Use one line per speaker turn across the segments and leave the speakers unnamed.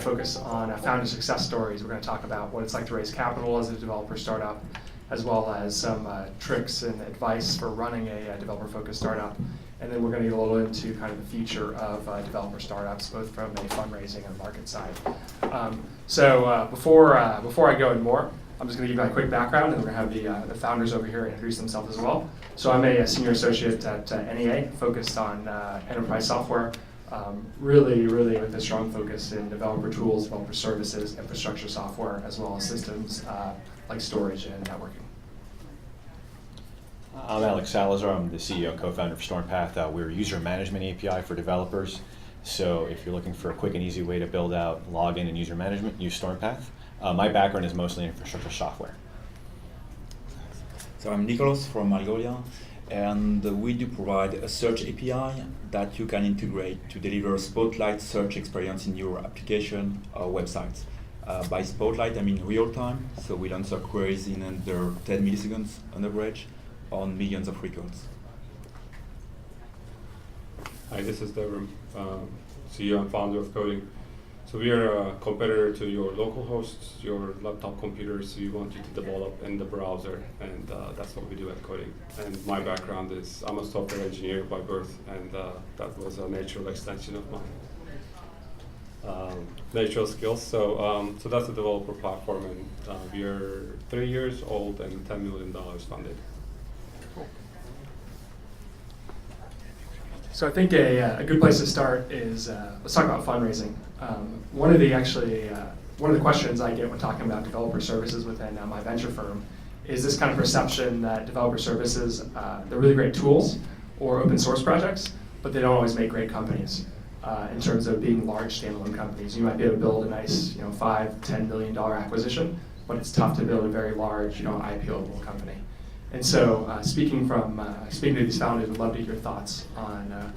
to focus on founder success stories. We're going to talk about what it's like to raise capital as a developer startup, as well as some tricks and advice for running a developer-focused startup. And then we're going to get a little into kind of the future of developer startups, both from a fundraising and market side. Before I go in more, I'm just going to give you a quick background, and we're going to have the founders over here introduce themselves as well. So I'm a senior associate at NEA, focused on enterprise software, really with a strong focus in developer tools, developer services, infrastructure software, as well as systems like storage and networking.
I'm Alex Salazar. I'm the CEO and co-founder of StormPath. We're a user management API for developers. So if you're looking for a quick and easy way to build out login and user management, use StormPath. My background is mostly in infrastructure software.
So I'm Nicolas from Algolia, and we do provide a search API that you can integrate to deliver Spotlight search experience in your application or websites. By Spotlight, I mean real time, so we'll answer queries in under 10 milliseconds on average on millions of records.
Hi, this is Devrim, CEO and founder of Koding. So we are a competitor to your local hosts, your laptop computers. We want you to develop in the browser, and that's what we do at Koding. And my background is I'm a software engineer by birth, and that was a natural extension of my natural skills. So that's a developer platform, and we are 3 years old and $10 million funded.
So I think a good place to start is let's talk about fundraising. One of the questions I get when talking about developer services within my venture firm is this kind of perception that developer services, they're really great tools or open source projects, but they don't always make great companies in terms of being large standalone companies. You might be able to build a nice, $5-10 million acquisition, but it's tough to build a very large, IPO-able company. And so, speaking to these founders, we'd love to hear your thoughts on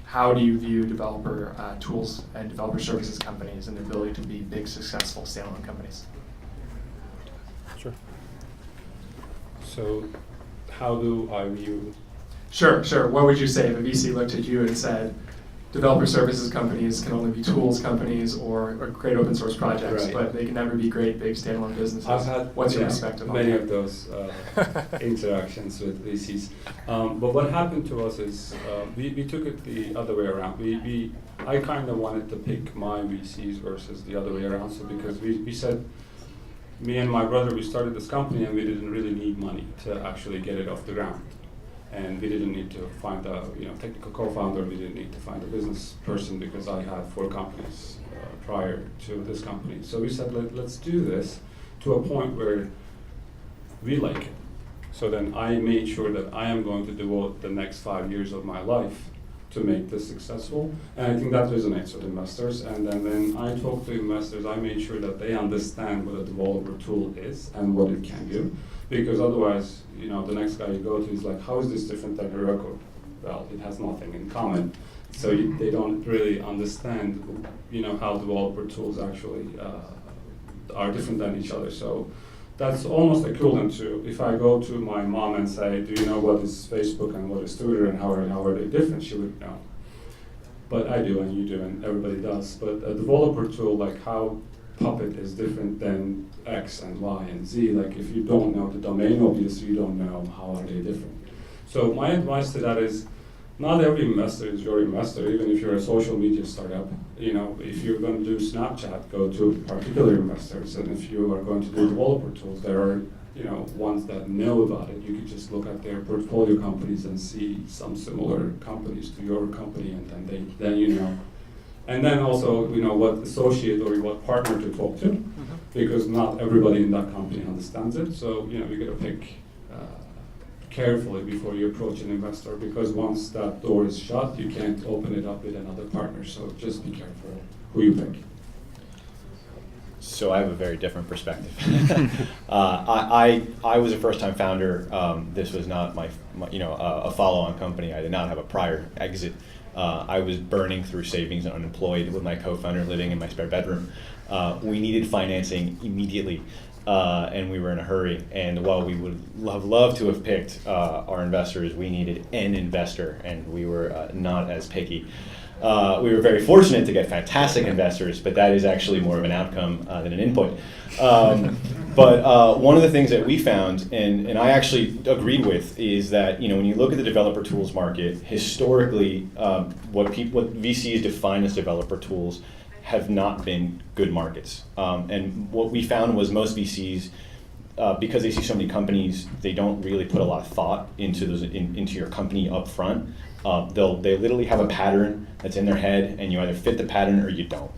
how do you view developer tools and developer services companies and their ability to be big, successful standalone companies.
Sure. So, how do I view?
Sure. What would you say if a VC looked at you and said, developer services companies can only be tools companies or great open source projects,
right,
but they can never be great big standalone businesses?
I've had
What's your perspective on that?
many of those interactions with VCs. But what happened to us is we took it the other way around. I kind of wanted to pick my VCs versus the other way around. So because we said, me and my brother, we started this company and we didn't really need money to actually get it off the ground. And we didn't need to find a technical co-founder. We didn't need to find a business person because I had 4 companies prior to this company. So we said, let's do this to a point where we like it. So then I made sure that I am going to devote the next 5 years of my life to make this successful. And I think that resonates with investors. And then when I talk to investors, I made sure that they understand what a developer tool is and what it can do. Because otherwise, the next guy you go to is like, how is this different than a record? Well, it has nothing in common. So they don't really understand, how developer tools actually are different than each other. So that's almost equivalent to if I go to my mom and say, do you know what is Facebook and what is Twitter and how are they different? She would know. But I do and you do and everybody does. But a developer tool, like how Puppet is different than X and Y and Z. Like if you don't know the domain, obviously you don't know how are they different. So my advice to that is, not every investor is your investor, even if you're a social media startup. If you're going to do Snapchat, go to particular investors. And if you are going to do developer tools, there are ones that know about it. You could just look at their portfolio companies and see some similar companies to your company, and then you know. And then also, what associate or what partner to talk to, because not everybody in that company understands it. So, you got to pick carefully before you approach an investor, because once that door is shut, you can't open it up with another partner. So just be careful who you pick.
So I have a very different perspective. I was a first-time founder. This was not my a follow-on company. I did not have a prior exit. I was burning through savings and unemployed with my co-founder living in my spare bedroom. We needed financing immediately. and we were in a hurry. And while we would have loved to have picked our investors, we needed an investor, and we were not as picky. We were very fortunate to get fantastic investors, but that is actually more of an outcome than an input. But one of the things that we found, and I actually agreed with, is that when you look at the developer tools market, historically, what VCs define as developer tools have not been good markets. And what we found was most VCs, because they see so many companies, they don't really put a lot of thought into your company up front. They literally have a pattern that's in their head, and you either fit the pattern or you don't.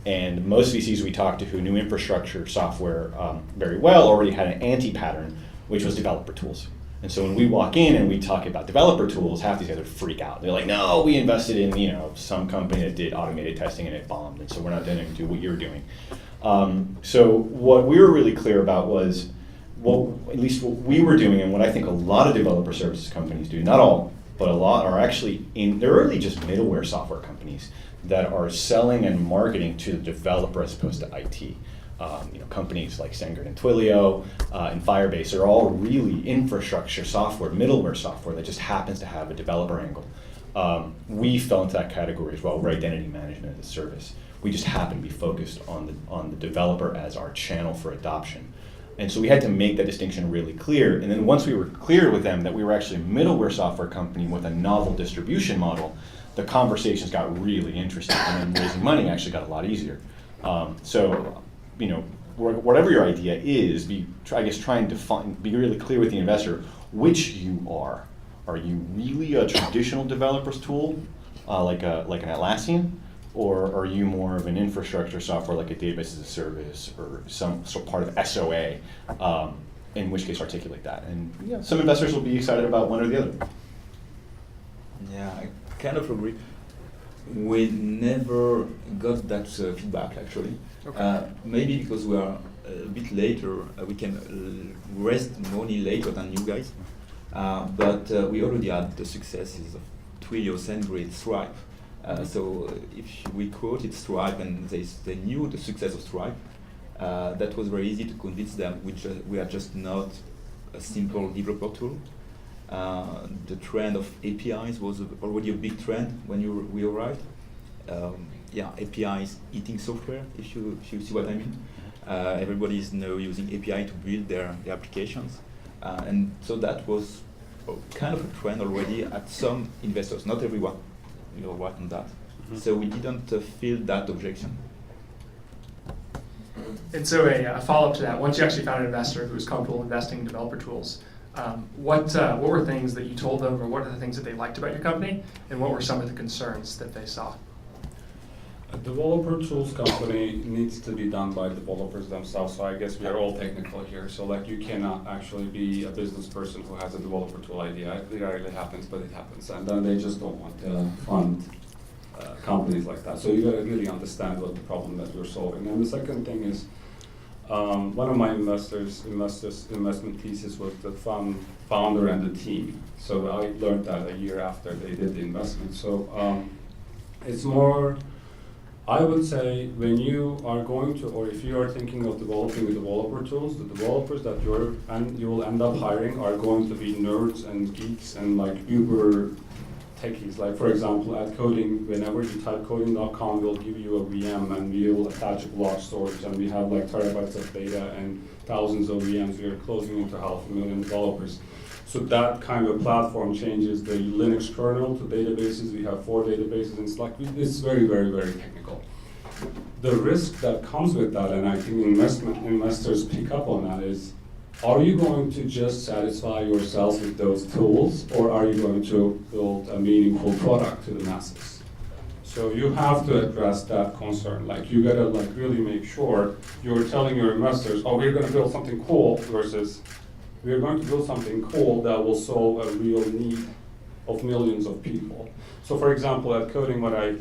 And most VCs we talked to who knew infrastructure software very well already had an anti-pattern, which was developer tools. And so when we walk in and we talk about developer tools, half these guys would freak out. They're like, no, we invested in some company that did automated testing and it bombed, and so we're not going to do what you're doing. So what we were really clear about was, at least what we were doing, and what I think a lot of developer services companies do, not all, but a lot are actually they're really just middleware software companies that are selling and marketing to the developer as opposed to IT. Companies like SendGrid and Twilio and Firebase are all really infrastructure software, middleware software that just happens to have a developer angle. We fell into that category as well. We're identity management as a service. We just happen to be focused on the developer as our channel for adoption. And so we had to make that distinction really clear. And then once we were clear with them that we were actually a middleware software company with a novel distribution model, the conversations got really interesting, and then raising money actually got a lot easier. Whatever your idea is, trying to be really clear with the investor which you are. Are you really a traditional developer's tool, like an Atlassian? Or are you more of an infrastructure software like a database as a service or some part of SOA, in which case articulate that. And some investors will be excited about one or the other.
Yeah, I kind of agree. We never got that feedback actually.
Okay.
Maybe because we are a bit later, we can raise money later than you guys. But we already had the successes of Twilio, SendGrid, Stripe. So if we quoted Stripe and they knew the success of Stripe, that was very easy to convince them. We are just not a simple developer tool. The trend of APIs was already a big trend when we arrived. APIs eating software, if you see what I mean. Everybody is now using API to build their applications. And so that was kind of a trend already at some investors, not everyone. You're right on that. Mm-hmm. So we didn't feel that objection.
And so a follow-up to that, once you actually found an investor who was comfortable investing in developer tools, what were things that you told them, or what are the things that they liked about your company, and what were some of the concerns that they saw?
A developer tools company needs to be done by developers themselves, so I guess we are all technical here. So you cannot actually be a business person who has a developer tool idea. It rarely happens, but it happens. And then they just don't want to fund companies like that. So you gotta really understand what the problem that you're solving. And the second thing is, one of my investment thesis was the founder and the team. So I learned that a year after they did the investment. So it's more, I would say, when you are going to, or if you are thinking of developing developer tools, the developers that you will end up hiring are going to be nerds and geeks and uber techies. Like for example, at Koding, whenever you type koding.com, we'll give you a VM and we will attach a block storage, and we have terabytes of data and thousands of VMs. We are closing into 500,000 developers. So that kind of platform changes the Linux kernel to databases. We have 4 databases, and it's very, very, very technical. The risk that comes with that, and I think investors pick up on that, is, are you going to just satisfy yourselves with those tools, or are you going to build a meaningful product to the masses? So you have to address that concern. You gotta really make sure you're telling your investors, oh, we're gonna build something cool, versus we're going to build something cool that will solve a real need of millions of people. So for example, at Koding, what I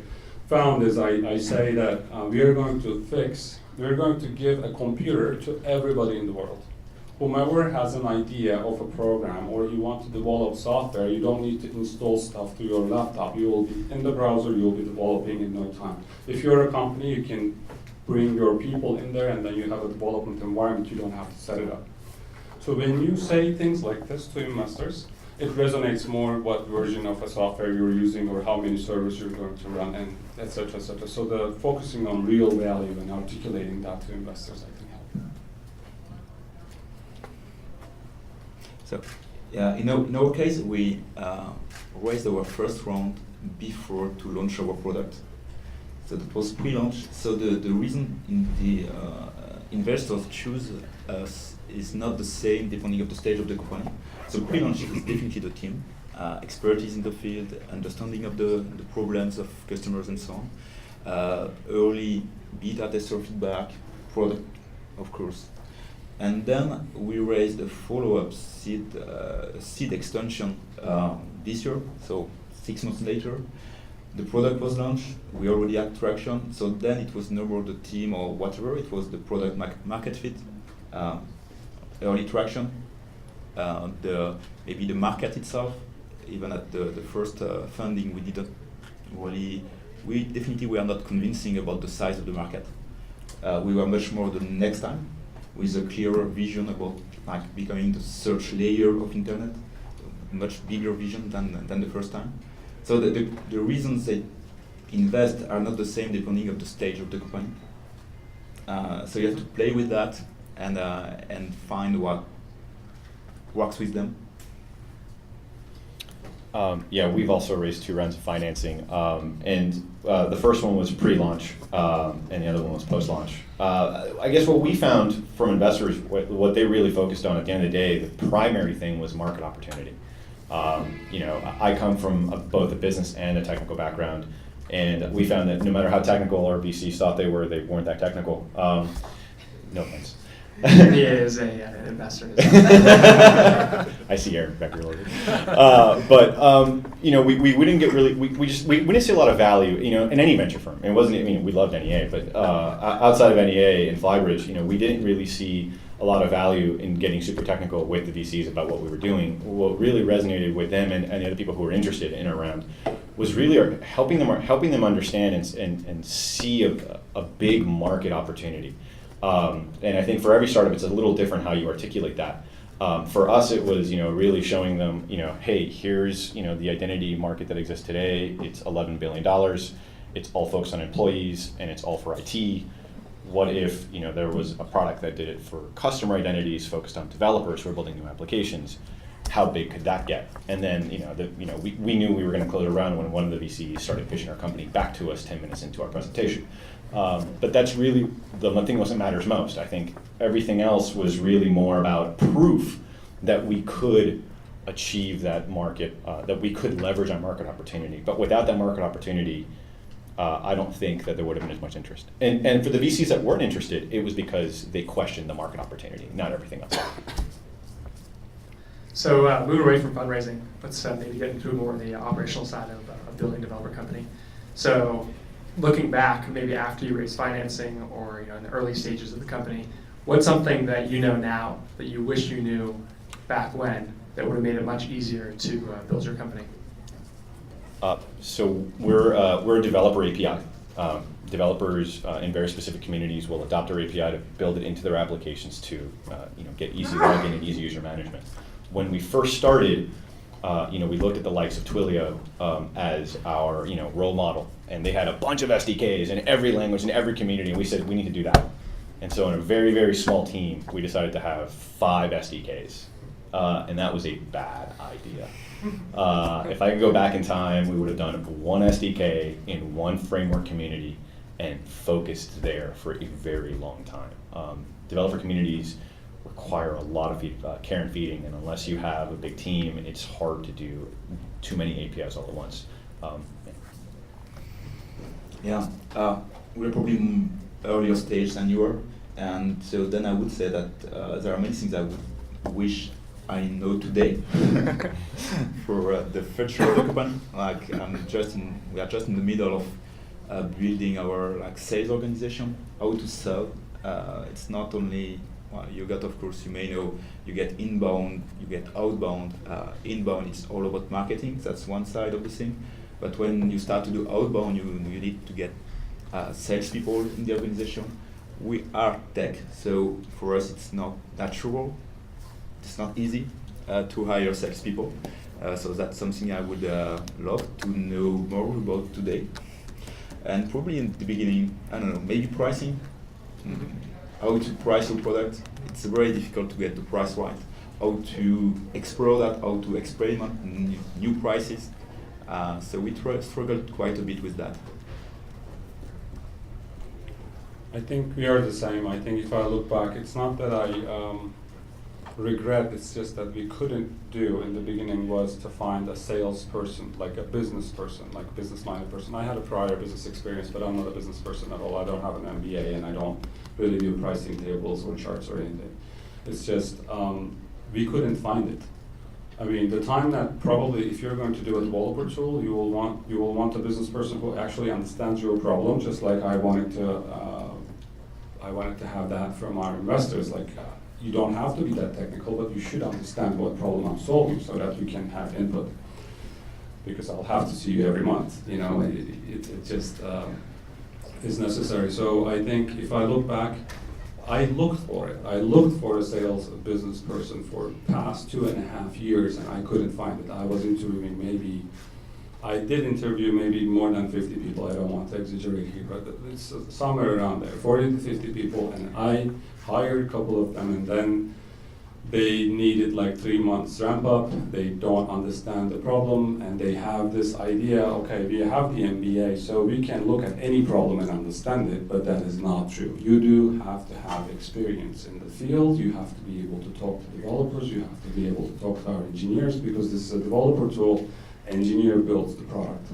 found is I say that we are going to give a computer to everybody in the world. Whomever has an idea of a program, or you want to develop software, you don't need to install stuff to your laptop. You will be in the browser, you'll be developing in no time. If you're a company, you can bring your people in there, and then you have a development environment, you don't have to set it up. So when you say things like this to investors, it resonates more what version of a software you're using or how many servers you're going to run, and et cetera, et cetera. So the focusing on real value and articulating that to investors, I think, help.
So, in our case, we raised our first round before to launch our product. So that was pre-launch. So the reason the investors choose us is not the same depending on the stage of the company. So pre-launch is definitely the team, expertise in the field, understanding of the problems of customers and so on. Early beta tester feedback, product, of course. And then we raised a follow-up seed extension this year, so 6 months later. The product was launched, we already had traction, so then it was no more the team or whatever, it was the product market fit, early traction, maybe the market itself. Even at the first funding, we didn't really, we definitely were not convincing about the size of the market. We were much more the next time, with a clearer vision about like becoming the search layer of internet, much bigger vision than the first time. So the reasons they invest are not the same depending on the stage of the company. So you have to play with that and find what works with them.
Yeah, we've also raised 2 rounds of financing, and the first one was pre-launch, and the other one was post-launch. I guess what we found from investors, what they really focused on at the end of the day, the primary thing was market opportunity. I come from both a business and a technical background, and we found that no matter how technical our VCs thought they weren't that technical. No offense.
He is an investor.
I see Eric back reloaded. We didn't get really, we didn't see a lot of value, in any venture firm. It wasn't, we loved NEA, but outside of NEA and Flybridge, we didn't really see a lot of value in getting super technical with the VCs about what we were doing. What really resonated with them and the other people who were interested in and around was really helping them understand and see a big market opportunity. And I think for every startup, it's a little different how you articulate that. For us, it was really showing them, hey, here's the identity market that exists today. It's $11 billion. It's all focused on employees, and it's all for IT. What if there was a product that did it for customer identities, focused on developers who are building new applications? How big could that get? And then we knew we were going to close a round when one of the VCs started pitching our company back to us 10 minutes into our presentation. But that's really the one thing that matters most. I think everything else was really more about proof that we could achieve that market, that we could leverage our market opportunity. But without that market opportunity, I don't think that there would have been as much interest. And for the VCs that weren't interested, it was because they questioned the market opportunity, not everything else.
So moving away from fundraising, let's maybe get into more of the operational side of building a developer company. So looking back, maybe after you raised financing or in the early stages of the company, what's something that you know now that you wish you knew back when that would have made it much easier to build your company?
So we're a developer API. Developers in very specific communities will adopt our API to build it into their applications to get easy login and easy user management. When we first started, we looked at the likes of Twilio as our role model, and they had a bunch of SDKs in every language in every community, and we said we need to do that. And so in a very, very small team, we decided to have 5 SDKs, and that was a bad idea. If I could go back in time, we would have done 1 SDK in 1 framework community and focused there for a very long time. Developer communities require a lot of care and feeding, and unless you have a big team, it's hard to do too many APIs all at once.
We're probably earlier stage than you are, and so then I would say that there are many things I would wish I know today for the future of the company. We are just in the middle of building our sales organization, how to sell. It's not only you got, of course, you may know, you get inbound, you get outbound. Inbound, it's all about marketing. That's one side of the thing. But when you start to do outbound, you need to get salespeople in the organization. We are tech, so for us it's not natural. It's not easy to hire salespeople. So that's something I would love to know more about today. And probably in the beginning, I don't know, maybe pricing. How to price your product. It's very difficult to get the price right. How to explore that, how to experiment new prices. So we struggled quite a bit with that.
I think we are the same. I think if I look back, it's not that I regret, it's just that we couldn't do in the beginning was to find a salesperson, like a business person, like a business-minded person. I had a prior business experience, but I'm not a business person at all. I don't have an MBA, and I don't really do pricing tables or charts or anything. It's just, we couldn't find it. I mean, the time that probably if you're going to do a developer tool, you will want a business person who actually understands your problem, just like I wanted to have that from our investors. Like, you don't have to be that technical, but you should understand what problem I'm solving so that you can have input. Because I'll have to see you every month, you know, it just is necessary. So I think if I look back, I looked for it. I looked for a sales business person for the past 2.5 years, and I couldn't find it. I was interviewing I did interview maybe more than 50 people. I don't want to exaggerate here, but it's somewhere around there, 40 to 50 people, and I hired a couple of them, and then they needed like 3 months ramp up. They don't understand the problem, and they have this idea, okay, we have the MBA, so we can look at any problem and understand it, but that is not true. You do have to have experience in the field. You have to be able to talk to developers. You have to be able to talk to our engineers, because this is a developer tool. Engineer builds the product.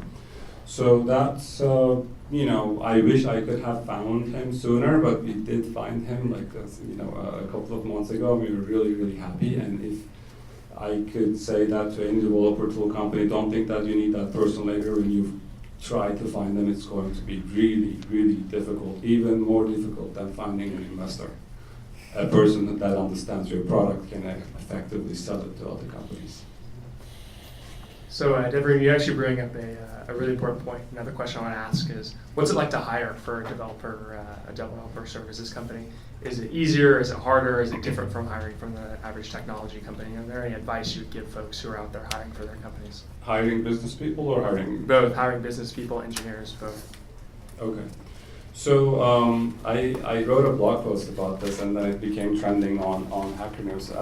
So that's, you know, I wish I could have found him sooner, but we did find him like, a couple of months ago. We were really, really happy. And if I could say that to any developer tool company, don't think that you need that person later when you try to find them. It's going to be really, really difficult, even more difficult than finding an investor. A person that understands your product can effectively sell it to other companies.
So, Devrim, you actually bring up a really important point. Another question I want to ask is, what's it like to hire for a developer services company? Is it easier? Is it harder? Is it different from hiring from the average technology company? Is there any advice you would give folks who are out there hiring for their companies?
Hiring business people or hiring?
Both, hiring business people, engineers, both.
Okay. So I wrote a blog post about this, and then it became trending on Hacker News.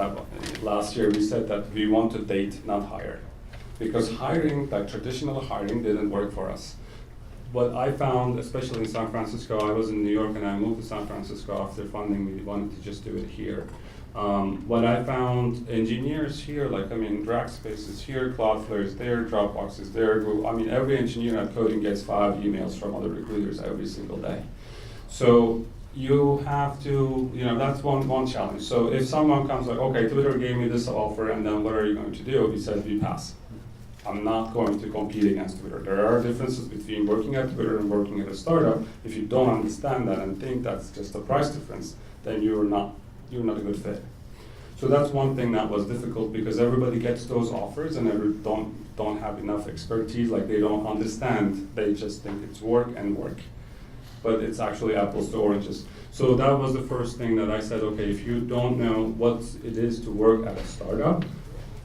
Last year we said that we want to date, not hire. Because hiring, like traditional hiring, didn't work for us. What I found, especially in San Francisco, I was in New York and I moved to San Francisco after funding. We wanted to just do it here. What I found, engineers here, Rackspace is here, Cloudflare is there, Dropbox is there. Every engineer at Koding gets 5 emails from other recruiters every single day. So you have to, that's one challenge. So if someone comes like, okay, Twitter gave me this offer, and then what are you going to do? We said, we pass. I'm not going to compete against Twitter. There are differences between working at Twitter and working at a startup. If you don't understand that and think that's just a price difference, then you're not a good fit. So that's one thing that was difficult, because everybody gets those offers and they don't have enough expertise, like they don't understand. They just think it's work and work. But it's actually apples to oranges. So that was the first thing that I said, okay, if you don't know what it is to work at a startup,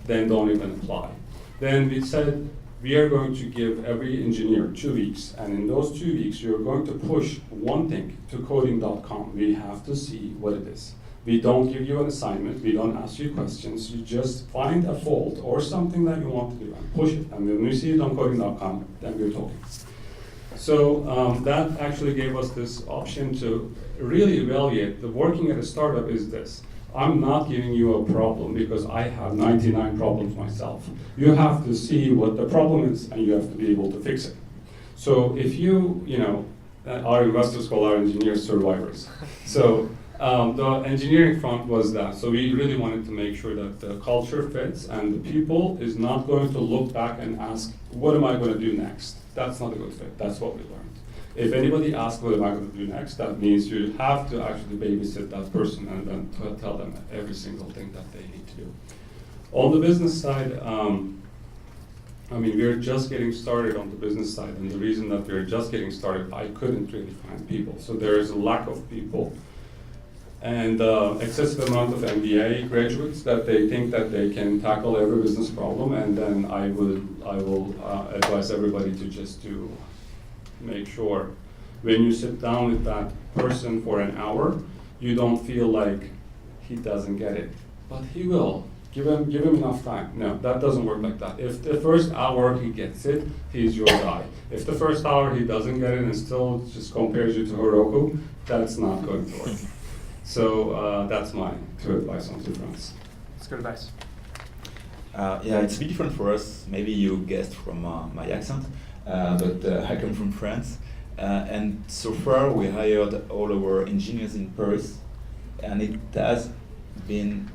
then don't even apply. Then we said, we are going to give every engineer 2 weeks, and in those 2 weeks, you're going to push one thing to Koding.com. We have to see what it is. We don't give you an assignment, we don't ask you questions, you just find a fault or something that you want to do and push it. And when we see it on Koding.com, then we're talking. So that actually gave us this option to really evaluate. The working at a startup is this. I'm not giving you a problem because I have 99 problems myself. You have to see what the problem is, and you have to be able to fix it. So if our investors call our engineers survivors. So the engineering front was that. So we really wanted to make sure that the culture fits, and the people is not going to look back and ask, what am I going to do next? That's not a good fit. That's what we learned. If anybody asks what am I going to do next, that means you have to actually babysit that person and then tell them every single thing that they need to do. On the business side, I mean, we're just getting started on the business side, and the reason that we're just getting started, I couldn't really find people. So there is a lack of people, and excessive amount of MBA graduates that they think that they can tackle every business problem, and then I will advise everybody to just to make sure when you sit down with that person for an hour, you don't feel like he doesn't get it, but he will. Give him enough time. No, that doesn't work like that. If the first hour he gets it, he's your guy. If the first hour he doesn't get it and still just compares you to Heroku, that's not going to work. So that's my two advice on two fronts.
That's good advice.
Yeah, it's a bit different for us. Maybe you guessed from my accent, but I come from France. And so far we hired all our engineers in Paris, and it has been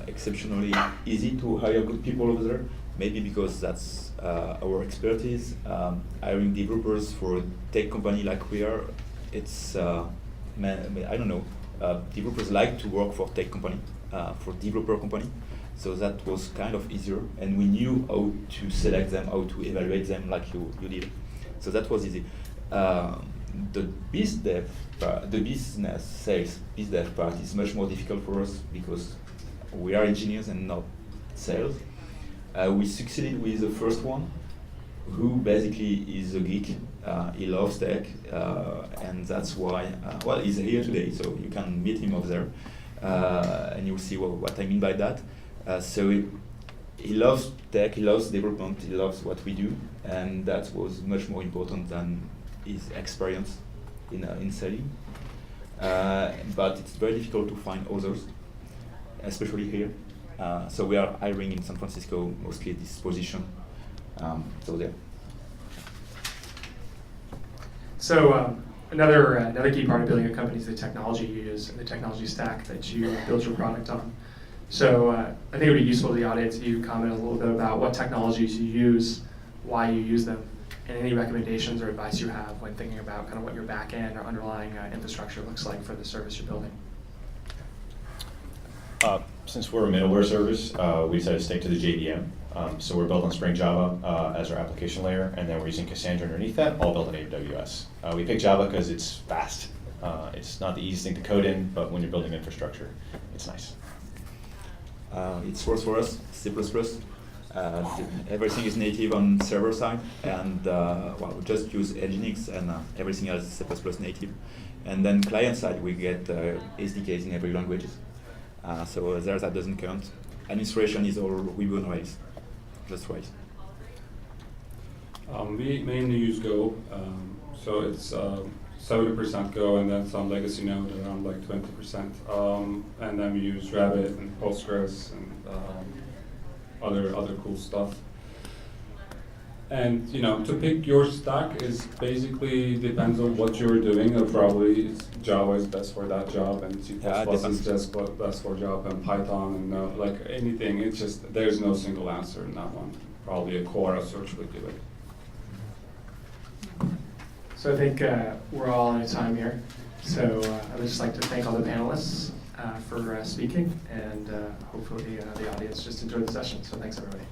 exceptionally easy to hire good people over there, maybe because that's our expertise. Hiring developers for a tech company like we are, it's, I don't know, developers like to work for tech company, for developer company, so that was kind of easier, and we knew how to select them, how to evaluate them like you did. So that was easy. The biz dev, the business sales, biz dev part is much more difficult for us because we are engineers and not sales. We succeeded with the first one, who basically is a geek. He loves tech, and that's why, well, he's here today, so you can meet him over there, and you'll see what I mean by that. So he loves tech, he loves development, he loves what we do, and that was much more important than his experience in selling. But it's very difficult to find others, especially here. So we are hiring in San Francisco mostly this position. So there.
So another key part of building a company is the technology you use and the technology stack that you build your product on. So I think it would be useful to the audience if you comment a little bit about what technologies you use, why you use them, and any recommendations or advice you have when thinking about kind of what your back end or underlying infrastructure looks like for the service you're building.
Since we're a middleware service, we decided to stick to the JVM. So we're built on Spring Java as our application layer, and then we're using Cassandra underneath that, all built on AWS. We picked Java because it's fast. It's not the easiest thing to code in, but when you're building infrastructure, it's nice.
It works for us, C++. Everything is native on server side, and well, we just use Nginx, and everything else is C++ native. And then client side, we get SDKs in every languages. So there that doesn't count. Administration is all Ruby on Rails, just Rails.
We mainly use Go, so it's 70% Go, and then some legacy node around like 20%. And then we use Rabbit and Postgres and other cool stuff. And to pick your stack is basically depends on what you're doing. Probably Java is best for that job, and C++ is just best for job, and Python, and like anything. It's just there's no single answer in that one. Probably a Quora search would do it.
So I think we're all out of time here. So I would just like to thank all the panelists for speaking, and hopefully the audience just enjoyed the session. So thanks, everybody.